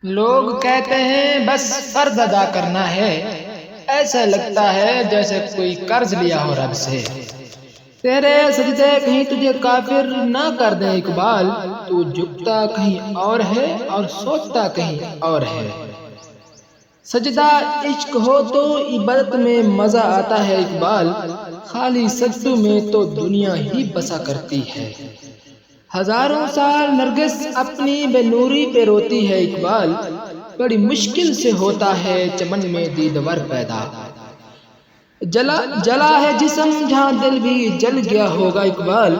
لوگ کہتے ہیں بس فرض ادا کرنا ہے، ایسا لگتا ہے جیسے کوئی قرض لیا ہو رب سے۔ تیرے سجدے کہیں تجھے کافر نہ کر دیں اقبال، تو جھکتا کہیں اور ہے اور سوچتا کہیں اور ہے۔ سجدہ عشق ہو تو عبادت میں مزہ آتا ہے اقبال، خالی سجدوں میں تو دنیا ہی بسا کرتی ہے۔ ہزاروں سال نرگس اپنی بے نوری پہ روتی ہے اقبال، بڑی مشکل سے ہوتا ہے چمن میں دیدور پیدا۔ جلا ہے جسم جہاں دل بھی جل گیا ہوگا اقبال،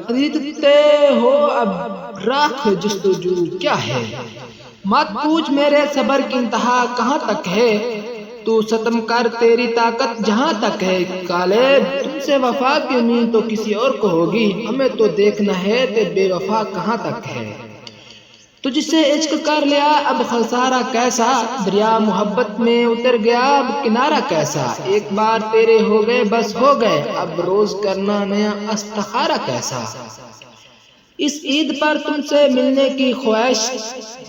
خریدتے ہو اب راکھ جستجو کیا ہے۔ مت پوچھ میرے صبر کی انتہا کہاں تک ہے، تو ستم کر تیری طاقت جہاں تک ہے۔ غالب تم سے وفا کی امید تو کسی اور کو ہوگی، ہمیں تو دیکھنا ہے کہ بے وفا کہاں تک ہے۔ تجھ سے عشق کر لیا اب خسارہ کیسا، دریا محبت میں اتر گیا اب کنارہ کیسا۔ ایک بار تیرے ہو گئے بس ہو گئے، اب روز کرنا نیا استخارہ کیسا۔ اس عید پر تم سے ملنے کی خواہش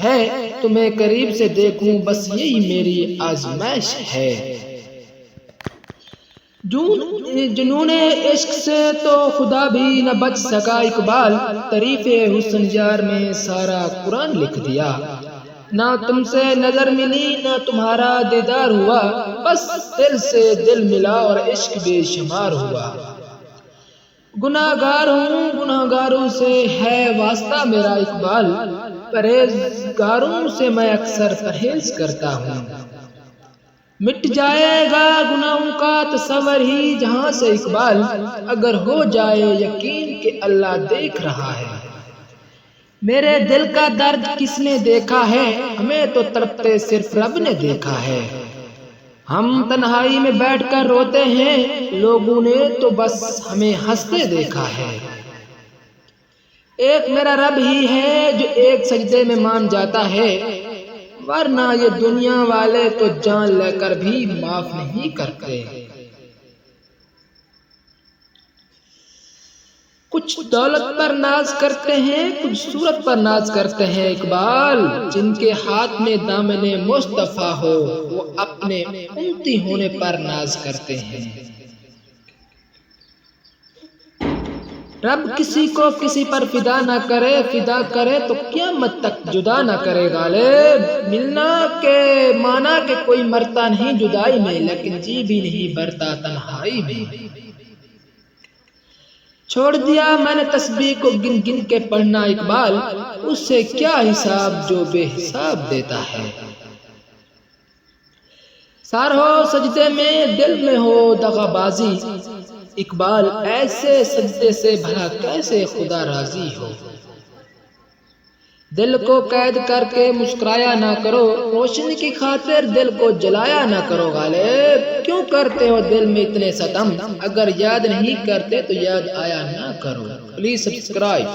ہے، تمہیں قریب سے دیکھوں بس یہی میری آزمائش ہے۔ جنون عشق سے تو خدا بھی نہ بچ سکا اقبال، تعریف حسن یار میں سارا قرآن لکھ دیا۔ نہ تم سے نظر ملی نہ تمہارا دیدار ہوا، بس دل سے دل ملا اور عشق بے شمار ہوا۔ گناہگار ہوں گناہگاروں سے ہے واسطہ میرا اقبال، پرہیزگاروں سے میں اکثر پرہیز کرتا ہوں۔ مٹ جائے گا گناہوں کا تصور ہی جہاں سے اقبال، اگر ہو جائے یقین کہ اللہ دیکھ رہا ہے۔ میرے دل کا درد کس نے دیکھا ہے، ہمیں تو تڑپتے صرف رب نے دیکھا ہے۔ ہم تنہائی میں بیٹھ کر روتے ہیں، لوگوں نے تو بس ہمیں ہنستے دیکھا ہے۔ ایک میرا رب ہی ہے جو ایک سجدے میں مان جاتا ہے، ورنہ یہ دنیا والے تو جان لے کر بھی معاف نہیں کرتے۔ کچھ دولت پر ناز کرتے ہیں کچھ صورت پر ناز کرتے ہیں اقبال، جن کے ہاتھ میں دامن مصطفیٰ ہو وہ اپنے امتی ہونے پر ناز کرتے ہیں۔ رب کسی کو کسی پر فدا نہ کرے، فدا کرے تو قیامت تک جدا نہ کرے۔ غالب ملنا کے مانا کہ کوئی مرتا نہیں جدائی میں، لیکن جی بھی نہیں بھرتا تنہائی میں۔ چھوڑ دیا میں نے تسبیح کو گن گن کے پڑھنا اقبال، اس سے کیا حساب جو بے حساب دیتا ہے۔ سر ہو سجدے میں دل میں ہو دغا بازی، اقبال ایسے سجدے سے بھلا کیسے خدا راضی ہو۔ دل کو قید کر کے مسکرایا نہ کرو، روشنی کی خاطر دل کو جلایا نہ کرو۔ غالب کیوں کرتے ہو دل میں اتنے ستم، اگر یاد نہیں کرتے تو یاد آیا نہ کرو۔ Please subscribe.